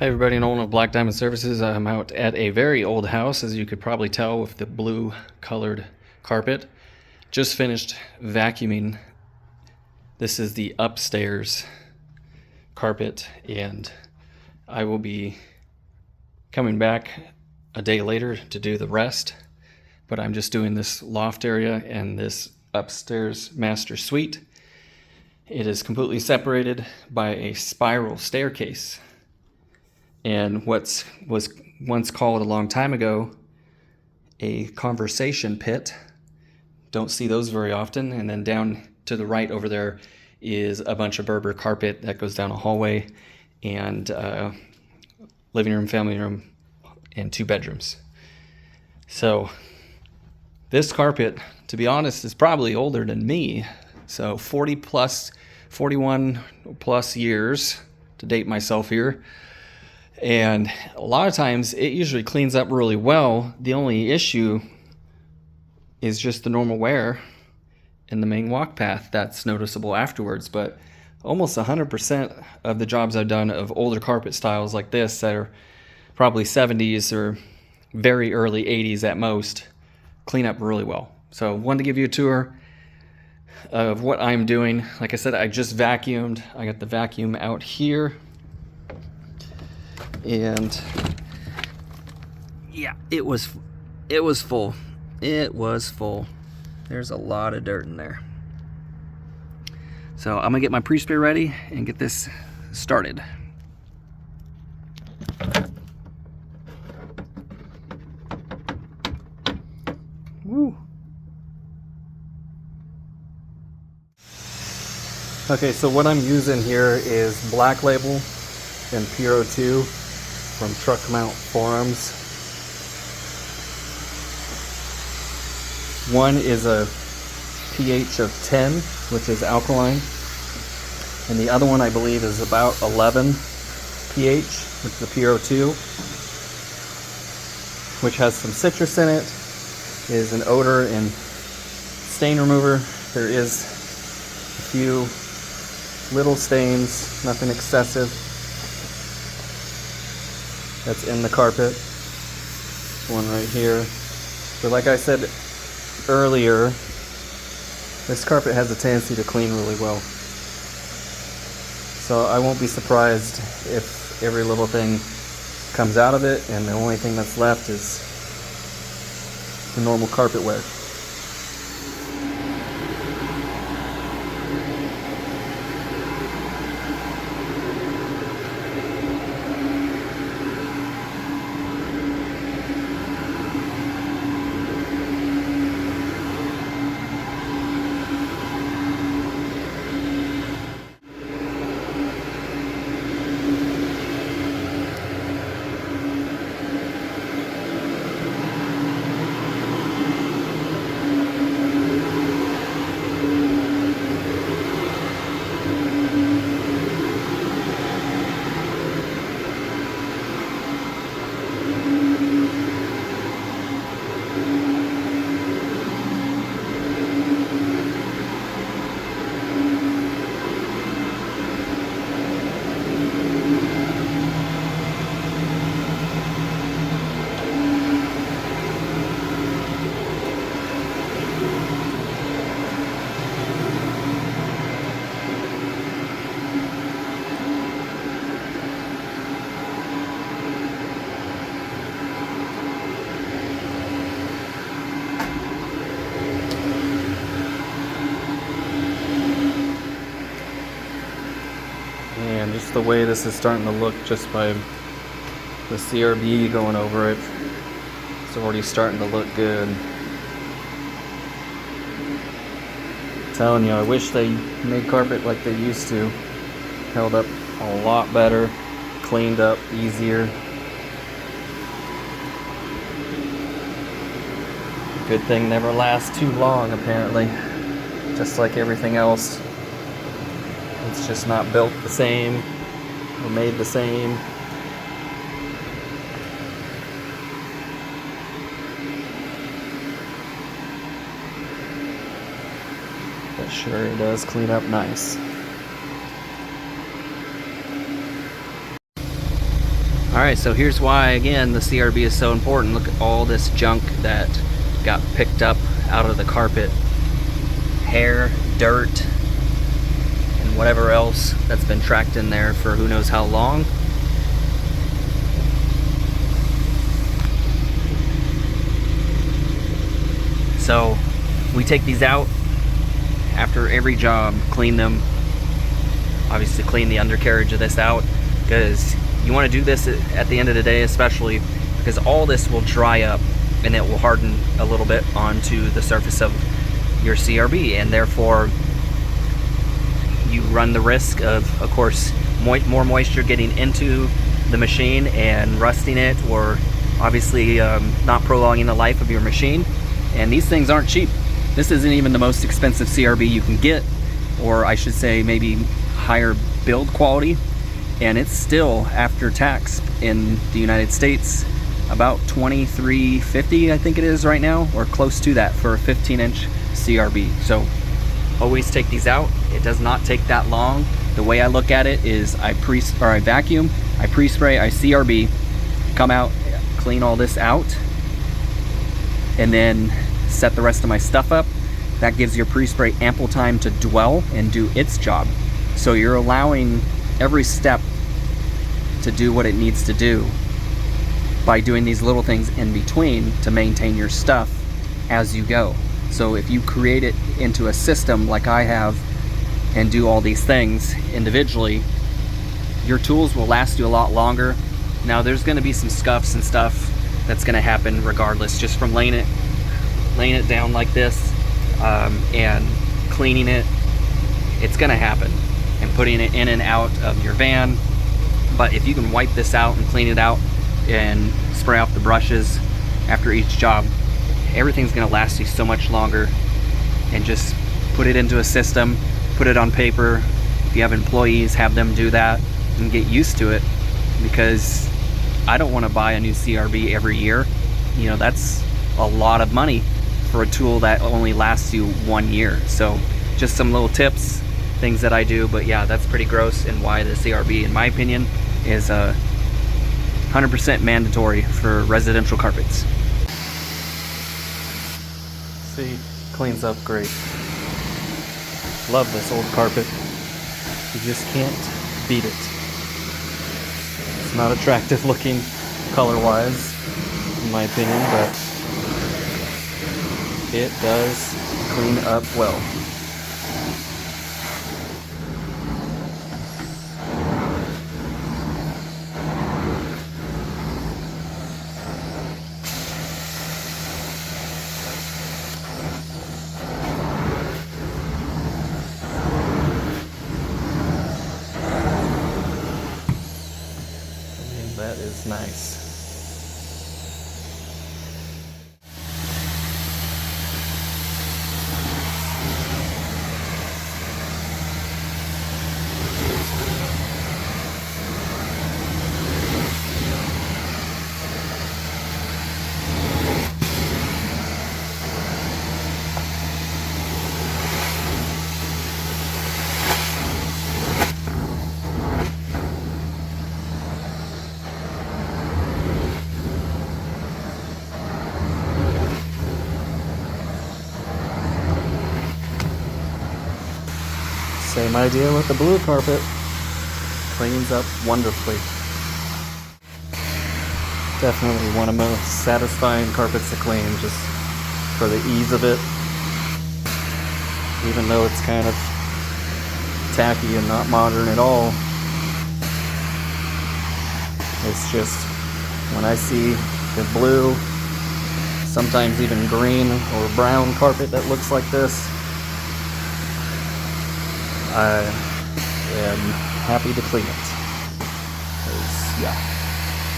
Hi everybody, Nolan of Black Diamond Services. I'm out at a very old house, as you could probably tell with the blue colored carpet. Just finished vacuuming. This is the upstairs carpet, and I will be coming back a day later to do the rest. But I'm just doing this loft area and this upstairs master suite. It is completely separated by a spiral staircase. And what was once called a long time ago a conversation pit. Don't see those very often. And then down to the right over there is a bunch of Berber carpet that goes down a hallway, and living room, family room, and 2 bedrooms. So this carpet, to be honest, is probably older than me. So 41 plus years to date myself here. And a lot of times it usually cleans up really well. The only issue is just the normal wear in the main walk path that's noticeable afterwards. But almost 100% of the jobs I've done of older carpet styles like this that are probably 70s or very early 80s at most clean up really well. So I wanted to give you a tour of what I'm doing. Like I said, I just vacuumed. I got the vacuum out here. And yeah, it was full. It was full. There's a lot of dirt in there. So I'm gonna get my pre-spray ready and get this started. Woo. Okay, so what I'm using here is Black Label and Puro 2 from Truckmount forums. One is a pH of 10, which is alkaline, and the other one I believe is about 11 pH, which is the Puro 2, which has some citrus in it, is an odor and stain remover. There is a few little stains, nothing excessive, that's in the carpet. One right here. So like I said earlier, this carpet has a tendency to clean really well. So I won't be surprised if every little thing comes out of it and the only thing that's left is the normal carpet wear. And just the way this is starting to look, just by the CRB going over it, it's already starting to look good. I'm telling you, I wish they made carpet like they used to. Held up a lot better, cleaned up easier. Good thing never lasts too long, apparently. Just like everything else. It's just not built the same or made the same. But sure does clean up nice. Alright, so here's why, again, the CRB is so important. Look at all this junk that got picked up out of the carpet. Hair, dirt, and whatever else that's been tracked in there for who knows how long. So we take these out after every job, clean them. Obviously clean the undercarriage of this out, because you want to do this at the end of the day, especially because all this will dry up and it will harden a little bit onto the surface of your CRB, and therefore you run the risk of course, more moisture getting into the machine and rusting it, or obviously not prolonging the life of your machine. And these things aren't cheap. This isn't even the most expensive CRB you can get, or I should say maybe higher build quality, and it's still after tax in the United States about $23.50 I think it is right now, or close to that for a 15-inch CRB. So always take these out. It does not take that long. The way I look at it is I vacuum, I pre-spray, I CRB, come out, clean all this out, and then set the rest of my stuff up. That gives your pre-spray ample time to dwell and do its job. So you're allowing every step to do what it needs to do by doing these little things in between to maintain your stuff as you go. So if you create it into a system like I have and do all these things individually, your tools will last you a lot longer. Now there's going to be some scuffs and stuff that's going to happen regardless, just from laying it down like this and cleaning it. It's going to happen, and putting it in and out of your van. But if you can wipe this out and clean it out and spray off the brushes after each job, everything's going to last you so much longer. And just put it into a system, put it on paper. If you have employees, have them do that and get used to it, because I don't want to buy a new CRB every year. You know, that's a lot of money for a tool that only lasts you 1 year. So just some little tips, things that I do. But yeah, that's pretty gross, and why the CRB, in my opinion, is 100% mandatory for residential carpets. See, cleans up great. Love this old carpet. You just can't beat it. It's not attractive looking color-wise, in my opinion, but it does clean up well. That is nice. Same idea with the blue carpet. Cleans up wonderfully. Definitely one of the most satisfying carpets to clean, just for the ease of it. Even though it's kind of tacky and not modern at all. It's just, when I see the blue, sometimes even green or brown carpet that looks like this, I am happy to clean it, because yeah,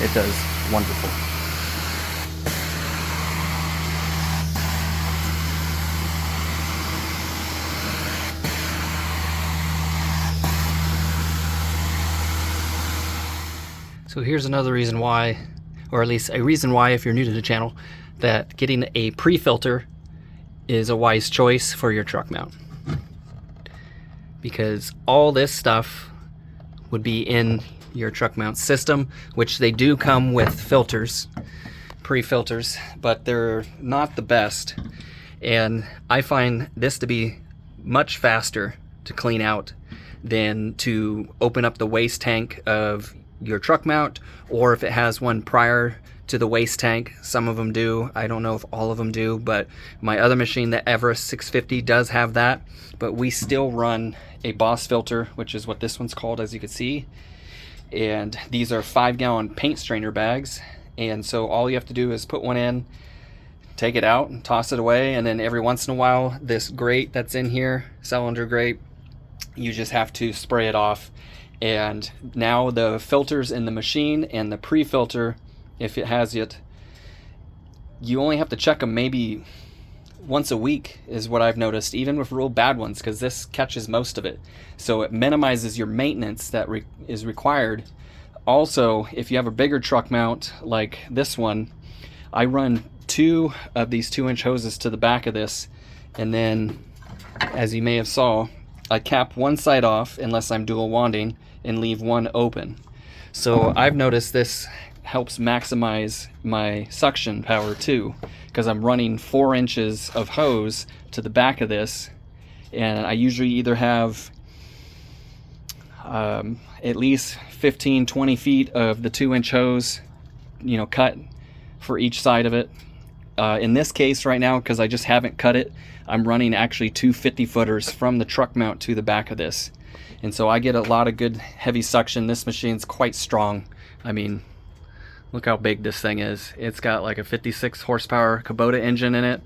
it does wonderful. So here's another reason why, or at least a reason why, if you're new to the channel, that getting a pre-filter is a wise choice for your truck mount. Because all this stuff would be in your Truckmount system, which they do come with filters, pre-filters, but they're not the best. And I find this to be much faster to clean out than to open up the waste tank of your Truckmount, or if it has one prior to the waste tank. Some of them do. I don't know if all of them do, but my other machine, the Everest 650, does have that. But we still run a Boss filter, which is what this one's called, as you can see. And these are 5-gallon paint strainer bags. And so all you have to do is put one in, take it out and toss it away. And then every once in a while, this grate that's in here, cylinder grate, you just have to spray it off. And now the filters in the machine and the pre-filter, if it has it, you only have to check them maybe once a week is what I've noticed, even with real bad ones, because this catches most of it. So it minimizes your maintenance that is required. Also, if you have a bigger Truckmount like this one, I run 2 of these 2-inch hoses to the back of this, and then, as you may have saw, I cap one side off unless I'm dual wanding and leave one open. So I've noticed this helps maximize my suction power too, because I'm running 4 inches of hose to the back of this, and I usually either have at least 15-20 feet of the 2-inch hose, you know, cut for each side of it. In this case right now, because I just haven't cut it, I'm running actually 2 50-footers from the Truckmount to the back of this. And so I get a lot of good heavy suction. This machine's quite strong. I mean, look how big this thing is. It's got like a 56 horsepower Kubota engine in it.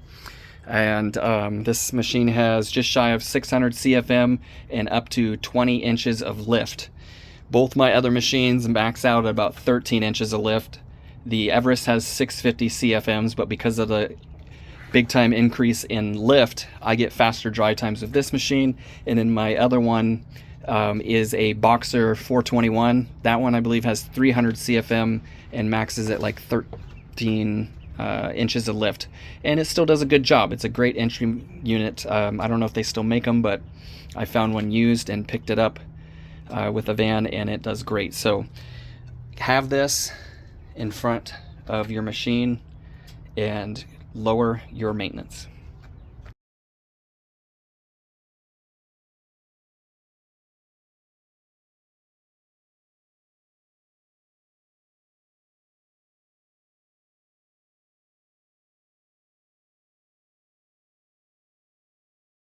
And this machine has just shy of 600 CFM and up to 20 inches of lift. Both my other machines max out at about 13 inches of lift. The Everest has 650 CFMs, but because of the big time increase in lift, I get faster dry times with this machine. And then my other one is a Boxer 421. That one I believe has 300 CFM and maxes at like 13 inches of lift, and it still does a good job. It's a great entry unit. I don't know if they still make them, but I found one used and picked it up with a van, and it does great. So have this in front of your machine and lower your maintenance.